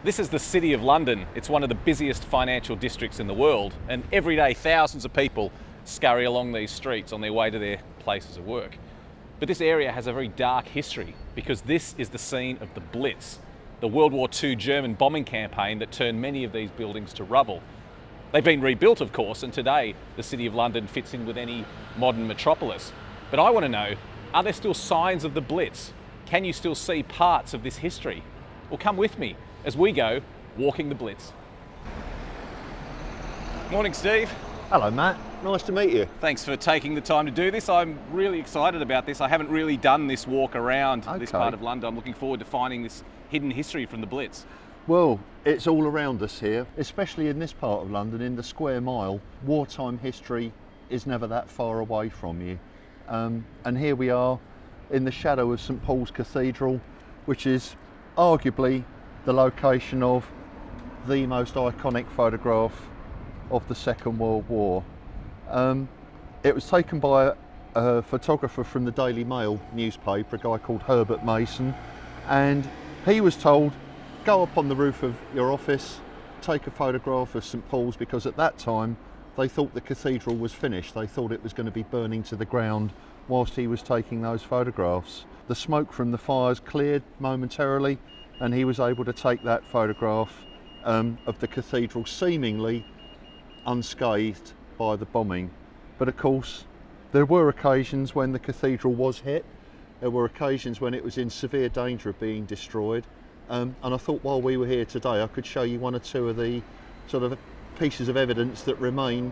This is the City of London. It's one of the busiest financial districts in the world, and every day thousands of people scurry along these streets on their way to their places of work. But this area has a very dark history because this is the scene of the Blitz, the World War II German bombing campaign that turned many of these buildings to rubble. They've been rebuilt, of course, and today the City of London fits in with any modern metropolis. But I want to know, are there still signs of the Blitz? Can you still see parts of this history? Well, come with me as we go walking the Blitz. Morning, Steve. Hello, Matt. Nice to meet you. Thanks for taking the time to do this. I'm really excited about this. I haven't really done this walk around this part of London. I'm looking forward to finding this hidden history from the Blitz. Well, it's all around us here, especially in this part of London, in the square mile. Wartime history is never that far away from you. And here we are in the shadow of St Paul's Cathedral, which is arguably the location of the most iconic photograph of the Second World War. It was taken by a photographer from the Daily Mail newspaper, a guy called Herbert Mason, and he was told, go up on the roof of your office, take a photograph of St Paul's, because at that time they thought the cathedral was finished. They thought it was going to be burning to the ground whilst he was taking those photographs. The smoke from the fires cleared momentarily and he was able to take that photograph of the cathedral seemingly unscathed by the bombing. But of course there were occasions when the cathedral was hit. There were occasions when it was in severe danger of being destroyed. And I thought while we were here today I could show you one or two of the sort of pieces of evidence that remain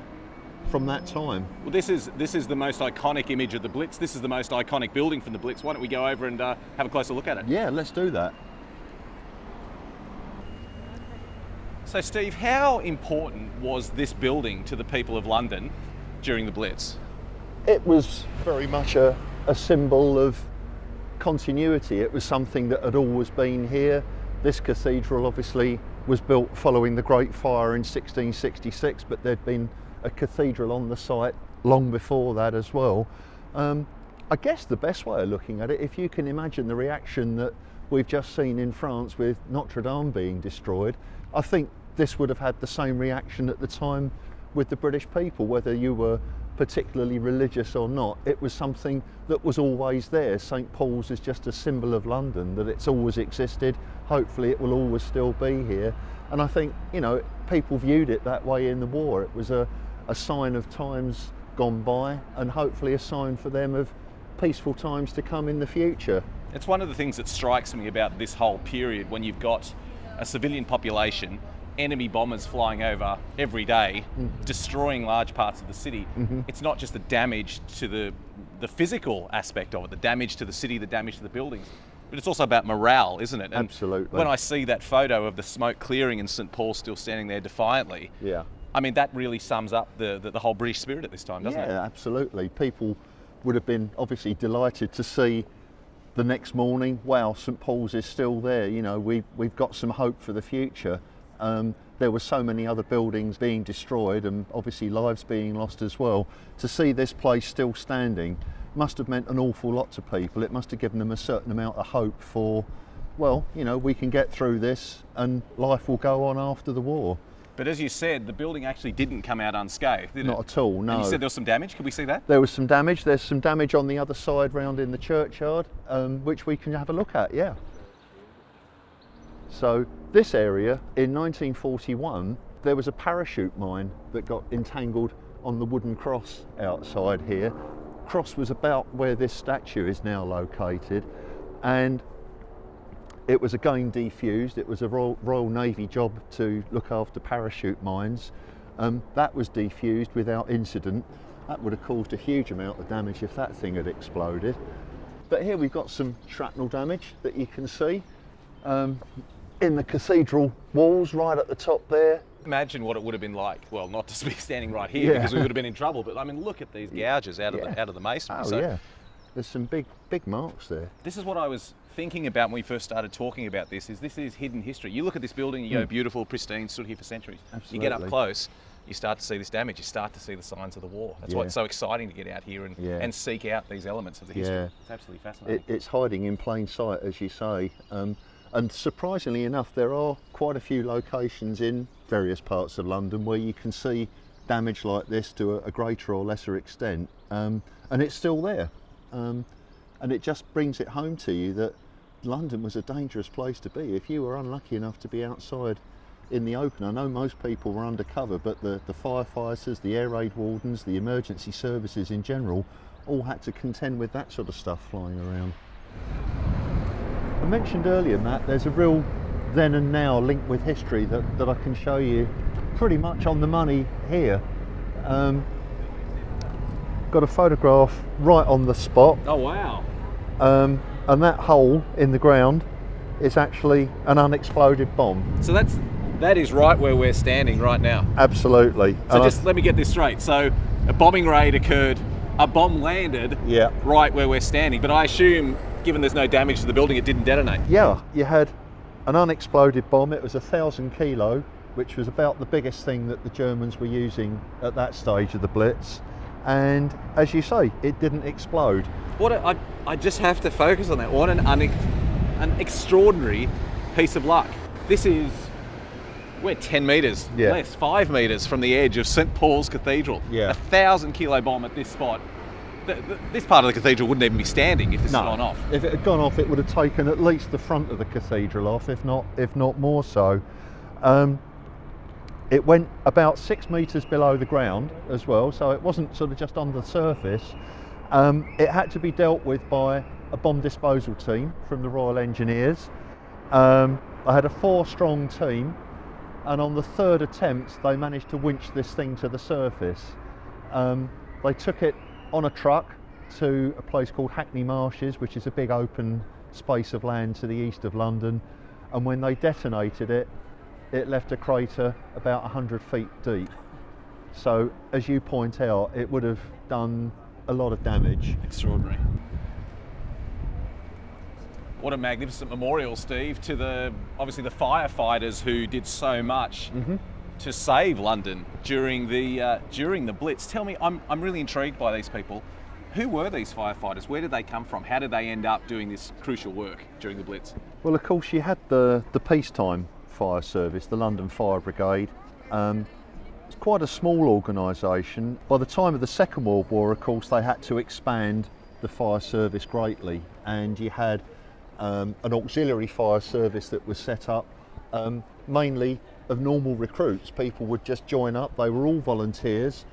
from that time. Well, this is the most iconic image of the Blitz. This is the most iconic building from the Blitz. Why don't we go over and have a closer look at it? Yeah, let's do that. So Steve, how important was this building to the people of London during the Blitz? It was very much a symbol of continuity. It was something that had always been here. This cathedral obviously was built following the Great Fire in 1666, but there'd been a cathedral on the site long before that as well. I guess the best way of looking at it, if you can imagine the reaction that we've just seen in France with Notre Dame being destroyed, I think this would have had the same reaction at the time with the British people, whether you were particularly religious or not. It was something that was always there. St Paul's is just a symbol of London, that it's always existed. Hopefully it will always still be here. And I think, you know, people viewed it that way in the war. It was a sign of times gone by and hopefully a sign for them of peaceful times to come in the future. It's one of the things that strikes me about this whole period, when you've got a civilian population, enemy bombers flying over every day, destroying large parts of the city. It's not just the damage to the physical aspect of it, the damage to the city, the damage to the buildings, but it's also about morale, isn't it? And absolutely. When I see that photo of the smoke clearing and St Paul still standing there defiantly, yeah, I mean, that really sums up the whole British spirit at this time, doesn't it? Yeah, absolutely. People would have been obviously delighted to see the next morning, wow, St Paul's is still there. You know, we've got some hope for the future. There were so many other buildings being destroyed and obviously lives being lost as well. To see this place still standing must have meant an awful lot to people. It must have given them a certain amount of hope for, well, you know, we can get through this and life will go on after the war. But as you said, the building actually didn't come out unscathed, did it? Not at all, no. And you said there was some damage. Could we see that? There was some damage. There's some damage on the other side round in the churchyard, which we can have a look at, yeah. So this area, in 1941, there was a parachute mine that got entangled on the wooden cross outside here. Cross was about where this statue is now located, and it was again defused. It was a Royal Navy job to look after parachute mines. That was defused without incident. That would have caused a huge amount of damage if that thing had exploded. But here we've got some shrapnel damage that you can see in the cathedral walls right at the top there. Imagine what it would have been like, well, not to be standing right here because we would have been in trouble, but I mean, look at these gouges out of the masonry. Oh, so yeah. There's some big marks there. This is what I was thinking about when we first started talking about this, is hidden history. You look at this building, you go, beautiful, pristine, stood here for centuries. Absolutely. You get up close, you start to see this damage, you start to see the signs of the war. That's why it's so exciting to get out here and seek out these elements of the history. It's absolutely fascinating. It's hiding in plain sight, as you say. And surprisingly enough, there are quite a few locations in various parts of London where you can see damage like this to a greater or lesser extent, and it's still there. And it just brings it home to you that London was a dangerous place to be. If you were unlucky enough to be outside in the open, I know most people were undercover, but the firefighters, the air raid wardens, the emergency services in general, all had to contend with that sort of stuff flying around. I mentioned earlier, Matt, there's a real then and now link with history that I can show you pretty much on the money here. Got a photograph right on the spot. Oh wow. And that hole in the ground is actually an unexploded bomb. So that is right where we're standing right now. Absolutely. So just let me get this straight. So a bombing raid occurred, a bomb landed right where we're standing, but I assume, given there's no damage to the building, it didn't detonate. Yeah, you had an unexploded bomb. It was 1,000 kilo, which was about the biggest thing that the Germans were using at that stage of the Blitz. And as you say, it didn't explode. I just have to focus on that. What an extraordinary piece of luck. We're 10 metres less, 5 metres from the edge of St Paul's Cathedral. Yeah. 1,000 kilo bomb at this spot. This part of the cathedral wouldn't even be standing if this had gone off. If it had gone off, it would have taken at least the front of the cathedral off, if not more so. It went about 6 metres below the ground as well, so it wasn't sort of just on the surface. It had to be dealt with by a bomb disposal team from the Royal Engineers. I had a 4-strong team, and on the 3rd attempt they managed to winch this thing to the surface. They took it on a truck to a place called Hackney Marshes, which is a big open space of land to the east of London, and when they detonated it, it left a crater about 100 feet deep. So, as you point out, it would have done a lot of damage. Extraordinary. What a magnificent memorial, Steve, to obviously the firefighters who did so much to save London during the Blitz. Tell me, I'm really intrigued by these people. Who were these firefighters? Where did they come from? How did they end up doing this crucial work during the Blitz? Well, of course, you had the peacetime fire service, the London Fire Brigade. It's quite a small organisation. By the time of the Second World War, of course, they had to expand the fire service greatly, and you had an auxiliary fire service that was set up mainly of normal recruits. People would just join up. They were all volunteers.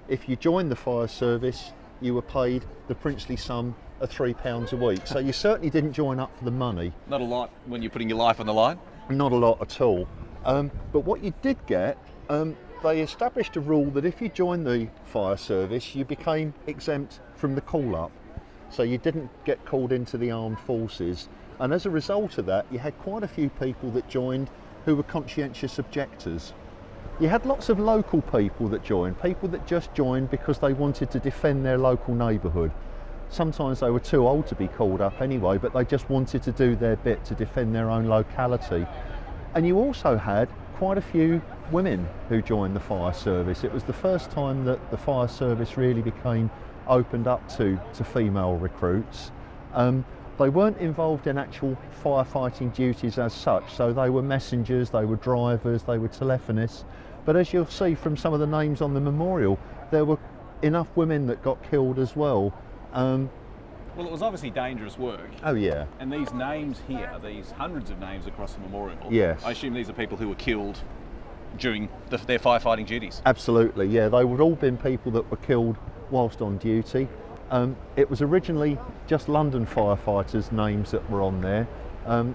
If you joined the fire service, you were paid the princely sum of £3 a week. So you certainly didn't join up for the money. Not a lot when you're putting your life on the line? Not a lot at all. But what you did get, they established a rule that if you joined the fire service, you became exempt from the call-up. So you didn't get called into the armed forces. And as a result of that, you had quite a few people that joined who were conscientious objectors. You had lots of local people that joined, people that just joined because they wanted to defend their local neighbourhood. Sometimes they were too old to be called up anyway, but they just wanted to do their bit to defend their own locality. And you also had quite a few women who joined the fire service. It was the first time that the fire service really became opened up to female recruits. They weren't involved in actual firefighting duties as such, so they were messengers, they were drivers, they were telephonists. But as you'll see from some of the names on the memorial, there were enough women that got killed as well. Well, it was obviously dangerous work. Oh yeah. And these names here, these hundreds of names across the memorial, yes. I assume these are people who were killed during their firefighting duties. Absolutely, yeah. They would all been people that were killed whilst on duty. It was originally just London firefighters' names that were on there.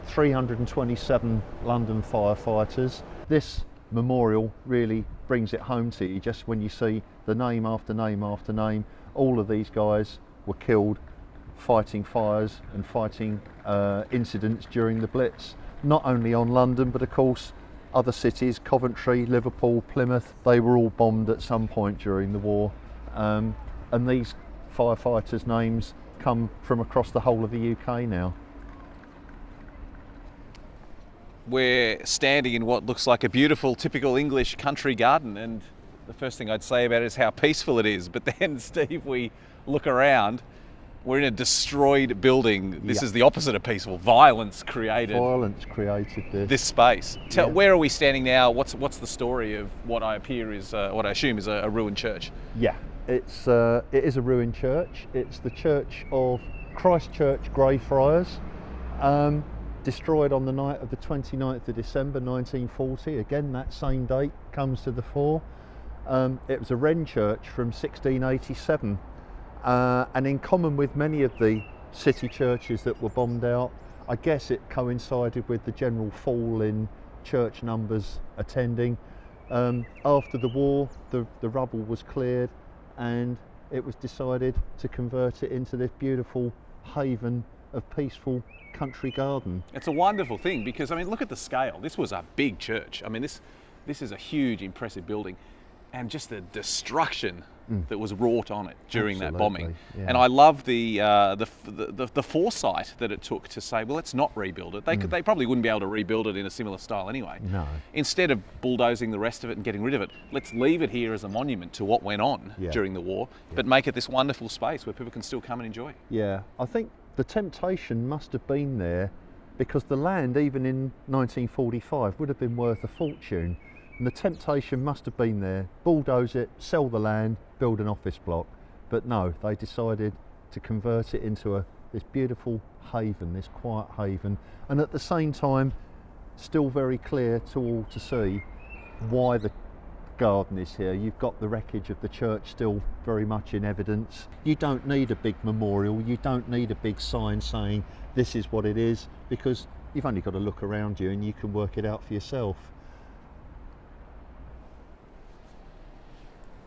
327 London firefighters. This memorial really brings it home to you just when you see the name after name after name. All of these guys were killed fighting fires and fighting incidents during the Blitz. Not only on London, but of course other cities, Coventry, Liverpool, Plymouth, they were all bombed at some point during the war. And these firefighters' names come from across the whole of the UK now. We're standing in what looks like a beautiful, typical English country garden, and the first thing I'd say about it is how peaceful it is. But then, Steve, we look around We're in a destroyed building. This Yeah. is the opposite of peaceful. Violence created Violence created this space. Yeah. Where are we standing now? What's the story of what I assume is a ruined church? Yeah, it is a ruined church. It's the church of Christchurch Greyfriars, destroyed on the night of the 29th of December 1940. Again, that same date comes to the fore. It was a wren church from 1687, and in common with many of the city churches that were bombed out, I guess it coincided with the general fall in church numbers attending. After the war, the rubble was cleared, and it was decided to convert it into this beautiful haven of peaceful country garden. It's a wonderful thing because, I mean, look at the scale. This was a big church. I mean, this is a huge, impressive building, and just the destruction that was wrought on it during that bombing. Yeah. And I love the foresight that it took to say, well, let's not rebuild it. They probably wouldn't be able to rebuild it in a similar style anyway. No. Instead of bulldozing the rest of it and getting rid of it, let's leave it here as a monument to what went on during the war, but make it this wonderful space where people can still come and enjoy. Yeah, I think the temptation must have been there because the land, even in 1945, would have been worth a fortune. And the temptation must have been there, bulldoze it, sell the land, build an office block. But no, they decided to convert it into this beautiful haven, this quiet haven. And at the same time, still very clear to all to see why the garden is here. You've got the wreckage of the church still very much in evidence. You don't need a big memorial, you don't need a big sign saying this is what it is, because you've only got to look around you and you can work it out for yourself.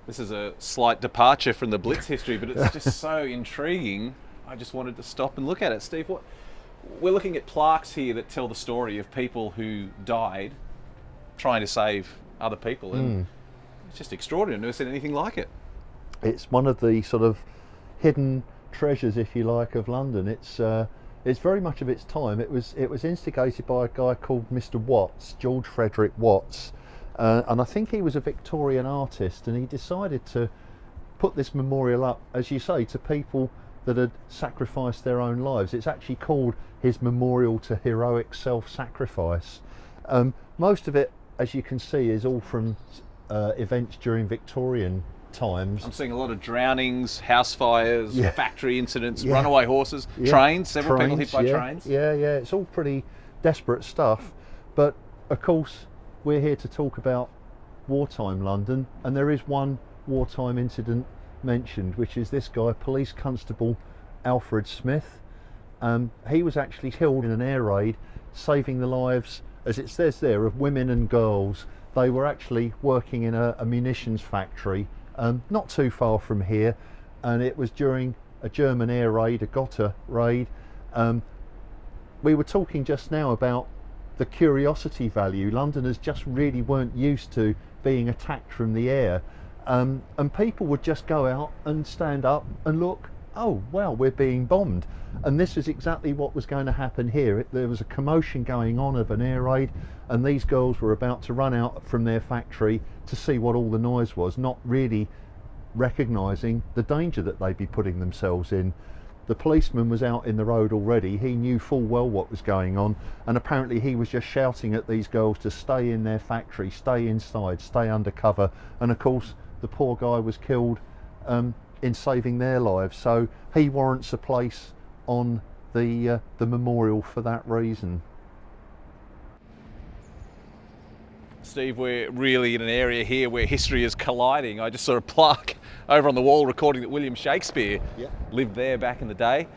This is a slight departure from the Blitz history, but it's just so intriguing. I just wanted to stop and look at it. Steve, we're looking at plaques here that tell the story of people who died trying to save other people, and it's just extraordinary. I've never seen anything like it. It's one of the sort of hidden treasures, if you like, of London. It's very much of its time. It was instigated by a guy called Mr. Watts, George Frederick Watts. And I think he was a Victorian artist, and he decided to put this memorial up, as you say, to people that had sacrificed their own lives. It's actually called his Memorial to Heroic Self-Sacrifice. Most of it, as you can see, is all from events during Victorian times. I'm seeing a lot of drownings, house fires, factory incidents, runaway horses, trains, several people hit by trains. Yeah, it's all pretty desperate stuff. But of course, we're here to talk about wartime London, and there is one wartime incident mentioned, which is this guy, Police Constable Alfred Smith. He was actually killed in an air raid, saving the lives, as it says there, of women and girls. They were actually working in a munitions factory not too far from here, and it was during a German air raid, a Gotha raid. We were talking just now about the curiosity value. Londoners just really weren't used to being attacked from the air, and people would just go out and stand up and look, oh wow, we're being bombed. And this is exactly what was going to happen here. There was a commotion going on of an air raid, and these girls were about to run out from their factory to see what all the noise was, not really recognising the danger that they'd be putting themselves in. The policeman was out in the road already. He knew full well what was going on, and apparently he was just shouting at these girls to stay in their factory, stay inside, stay under cover. And of course the poor guy was killed in saving their lives, so he warrants a place on the memorial for that reason. Steve, we're really in an area here where history is colliding. I just saw a plaque over on the wall recording that William Shakespeare lived there back in the day.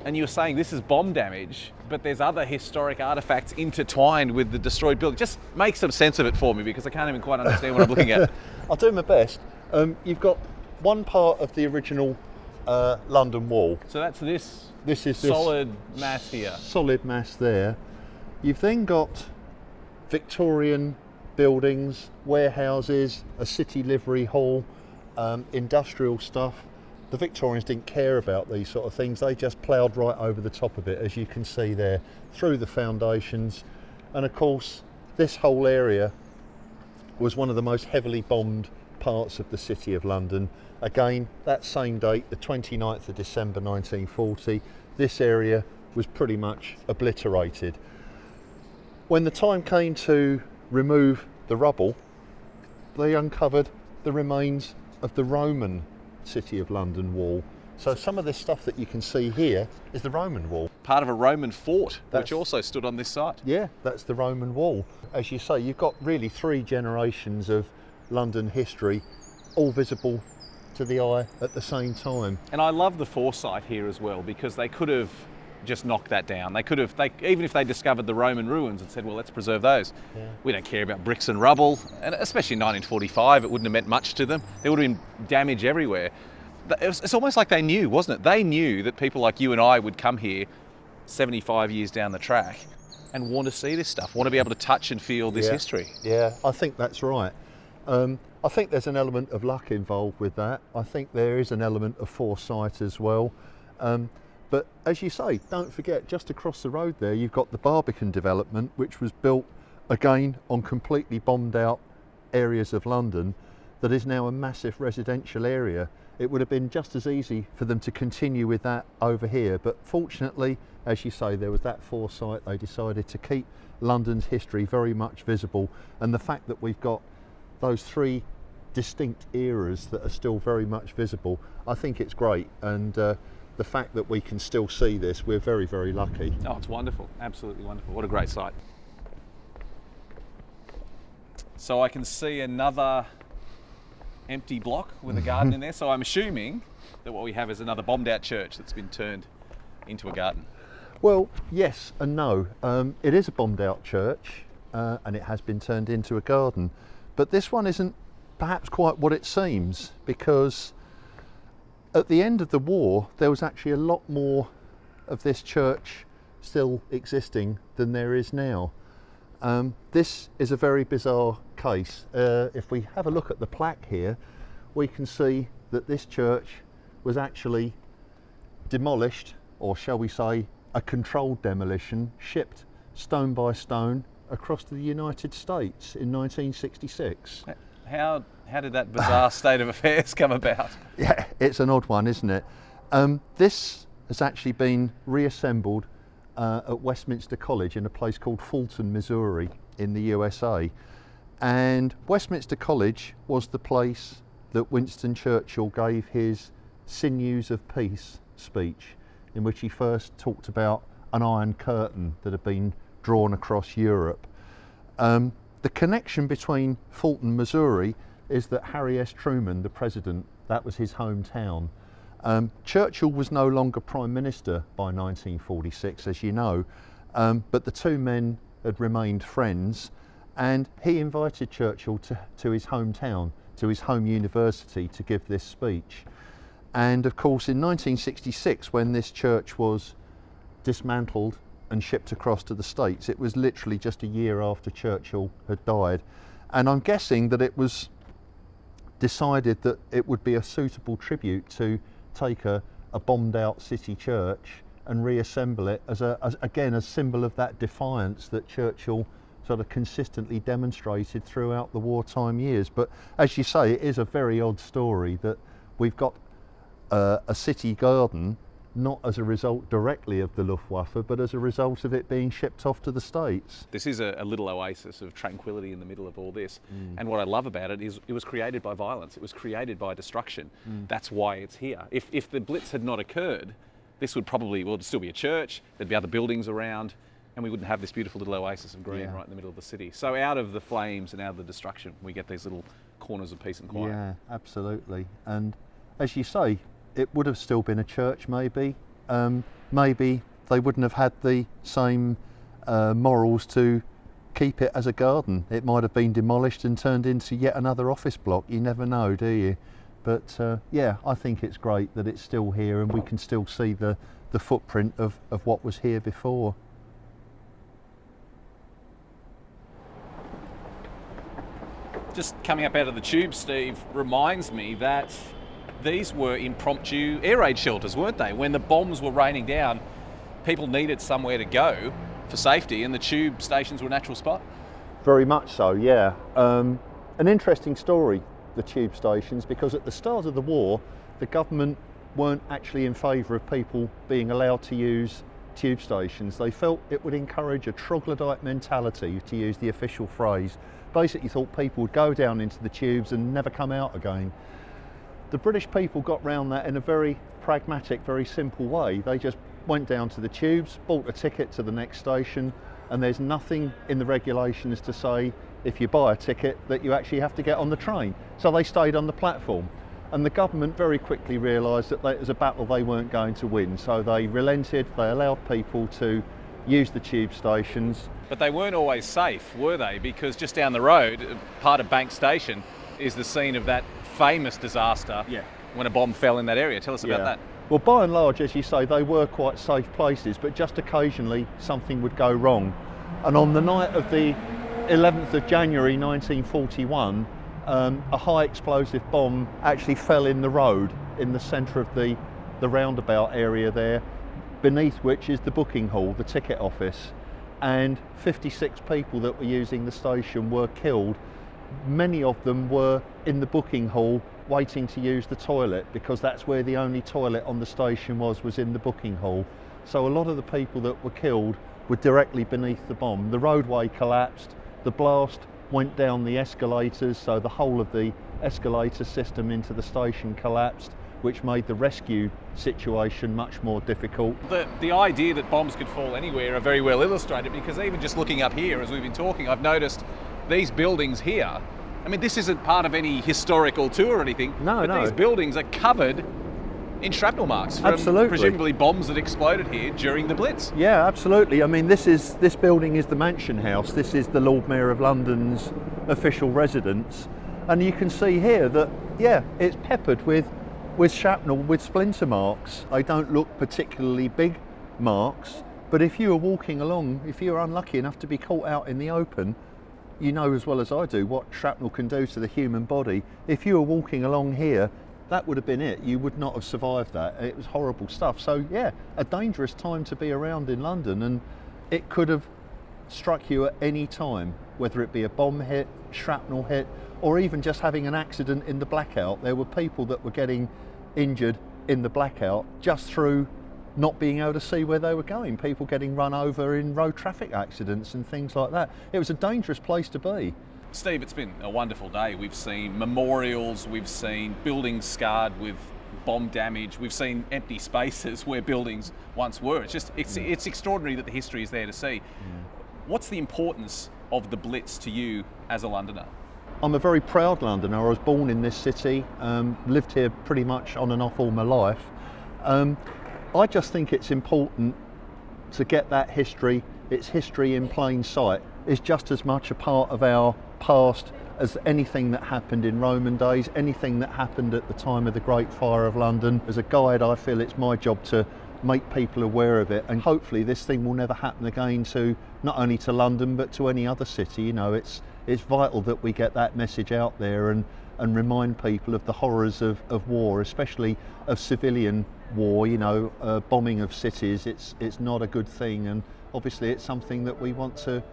And you were saying this is bomb damage, but there's other historic artefacts intertwined with the destroyed building. Just make some sense of it for me, because I can't even quite understand what I'm looking at. I'll do my best. You've got one part of the original London Wall. So that's this is solid mass here. Solid mass there. You've then got Victorian buildings, warehouses, a city livery hall, industrial stuff. The Victorians didn't care about these sort of things. They just ploughed right over the top of it, as you can see there, through the foundations. And of course, this whole area was one of the most heavily bombed parts of the City of London. Again, that same date, the 29th of December 1940, this area was pretty much obliterated. When the time came to remove the rubble, they uncovered the remains of the Roman City of London wall. So some of this stuff that you can see here is the Roman wall. Part of a Roman fort, which also stood on this site. Yeah, that's the Roman wall. As you say, you've got really 3 generations of London history, all visible to the eye at the same time. And I love the foresight here as well, because they could have just knocked that down. They could have, even if they discovered the Roman ruins and said, well, let's preserve those. Yeah. We don't care about bricks and rubble. And especially in 1945, it wouldn't have meant much to them. There would have been damage everywhere. It's almost like they knew, wasn't it? They knew that people like you and I would come here 75 years down the track and want to see this stuff, want to be able to touch and feel this history. Yeah, I think that's right. I think there's an element of luck involved with that. I think there is an element of foresight as well. But as you say, don't forget, just across the road there, you've got the Barbican development, which was built again on completely bombed out areas of London, that is now a massive residential area. It would have been just as easy for them to continue with that over here, but fortunately, as you say, there was that foresight. They decided to keep London's history very much visible, and the fact that we've got those 3 distinct eras that are still very much visible, I think it's great. And the fact that we can still see this, we're very, very lucky. Oh, it's wonderful, absolutely wonderful. What a great site. So I can see another empty block with a garden in there, so I'm assuming that what we have is another bombed out church that's been turned into a garden. Well, yes and no. It is a bombed out church and it has been turned into a garden, but this one isn't perhaps quite what it seems, because at the end of the war there was actually a lot more of this church still existing than there is now. This is a very bizarre case. If we have a look at the plaque here, we can see that this church was actually demolished, or shall we say a controlled demolition, shipped stone by stone across to the United States in 1966. How did that bizarre state of affairs come about? Yeah, it's an odd one, isn't it? This has actually been reassembled at Westminster College in a place called Fulton, Missouri in the USA. And Westminster College was the place that Winston Churchill gave his Sinews of Peace speech, in which he first talked about an iron curtain that had been drawn across Europe. The connection between Fulton, Missouri is that Harry S. Truman, the president, that was his hometown. Churchill was no longer Prime Minister by 1946, as you know, but the 2 men had remained friends, and he invited Churchill to his hometown, to his home university, to give this speech. And of course in 1966, when this church was dismantled and shipped across to the States, it was literally just a year after Churchill had died. And I'm guessing that it was decided that it would be a suitable tribute to take a bombed out city church and reassemble it as again a symbol of that defiance that Churchill sort of consistently demonstrated throughout the wartime years. But as you say, it is a very odd story that we've got a city garden not as a result directly of the Luftwaffe, but as a result of it being shipped off to the States. This is a little oasis of tranquility in the middle of all this. And what I love about it is it was created by violence. It was created by destruction. That's why it's here. If the Blitz had not occurred, this would probably, well, it'd still be a church, there'd be other buildings around, and we wouldn't have this beautiful little oasis of green right in the middle of the city. So out of the flames and out of the destruction, we get these little corners of peace and quiet. Yeah, absolutely. And as you say, it would have still been a church, maybe. Maybe they wouldn't have had the same morals to keep it as a garden. It might have been demolished and turned into yet another office block. You never know, do you? But yeah, I think it's great that it's still here and we can still see the footprint of what was here before. Just coming up out of the tube, Steve, reminds me that these were impromptu air raid shelters, weren't they? When the bombs were raining down, people needed somewhere to go for safety, and the tube stations were a natural spot. Very much so, yeah. An interesting story the tube stations, because at the start of the war, the government weren't actually in favour of people being allowed to use tube stations. They felt it would encourage a troglodyte mentality, to use the official phrase. Basically thought people would go down into the tubes and never come out again. The British people got round that in a very pragmatic, very simple way. They just went down to the tubes, bought a ticket to the next station, and there's nothing in the regulations to say if you buy a ticket that you actually have to get on the train. So they stayed on the platform. And the government very quickly realised that it was a battle they weren't going to win. So they relented, they allowed people to use the tube stations. But they weren't always safe, were they? Because just down the road, part of Bank Station is the scene of that famous disaster when a bomb fell in that area. Tell us about that. Well, by and large, as you say, they were quite safe places, but just occasionally something would go wrong. And on the night of the 11th of January 1941, a high explosive bomb actually fell in the road in the centre of the roundabout area there, beneath which is the booking hall, the ticket office, and 56 people that were using the station were killed. Many of them were in the booking hall waiting to use the toilet, because that's where the only toilet on the station was in the booking hall. So a lot of the people that were killed were directly beneath the bomb. The roadway collapsed, the blast went down the escalators, so the whole of the escalator system into the station collapsed, which made the rescue situation much more difficult. The idea that bombs could fall anywhere are very well illustrated, because even just looking up here as we've been talking, I've noticed these buildings here. I mean, this isn't part of any historical tour or anything, but these buildings are covered in shrapnel marks from presumably bombs that exploded here during the Blitz. Yeah, absolutely. I mean, this building is the Mansion House. This is the Lord Mayor of London's official residence, and you can see here that it's peppered with shrapnel, with splinter marks. They don't look particularly big marks, but if you were walking along, if you were unlucky enough to be caught out in the open, you know as well as I do what shrapnel can do to the human body. If you were walking along here, that would have been it. You would not have survived that. It was horrible stuff. So a dangerous time to be around in London, and it could have struck you at any time, whether it be a bomb hit, shrapnel hit, or even just having an accident in the blackout. There were people that were getting injured in the blackout just through not being able to see where they were going, people getting run over in road traffic accidents and things like that. It was a dangerous place to be. Steve, it's been a wonderful day. We've seen memorials, we've seen buildings scarred with bomb damage, we've seen empty spaces where buildings once were. It's extraordinary that the history is there to see. What's the importance of the Blitz to you as a Londoner? I'm a very proud Londoner. I was born in this city, lived here pretty much on and off all my life. I just think it's important to get that history. It's history in plain sight. It's just as much a part of our past as anything that happened in Roman days, anything that happened at the time of the Great Fire of London. As a guide, I feel it's my job to make people aware of it, and hopefully this thing will never happen again, to not only to London but to any other city. You know, it's vital that we get that message out there and remind people of the horrors of war, especially of civilian war. You know, bombing of cities, it's not a good thing, and obviously it's something that we want to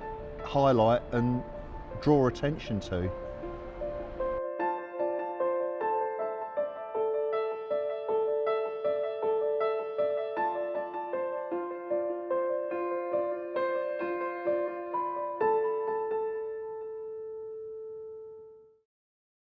highlight and draw attention to.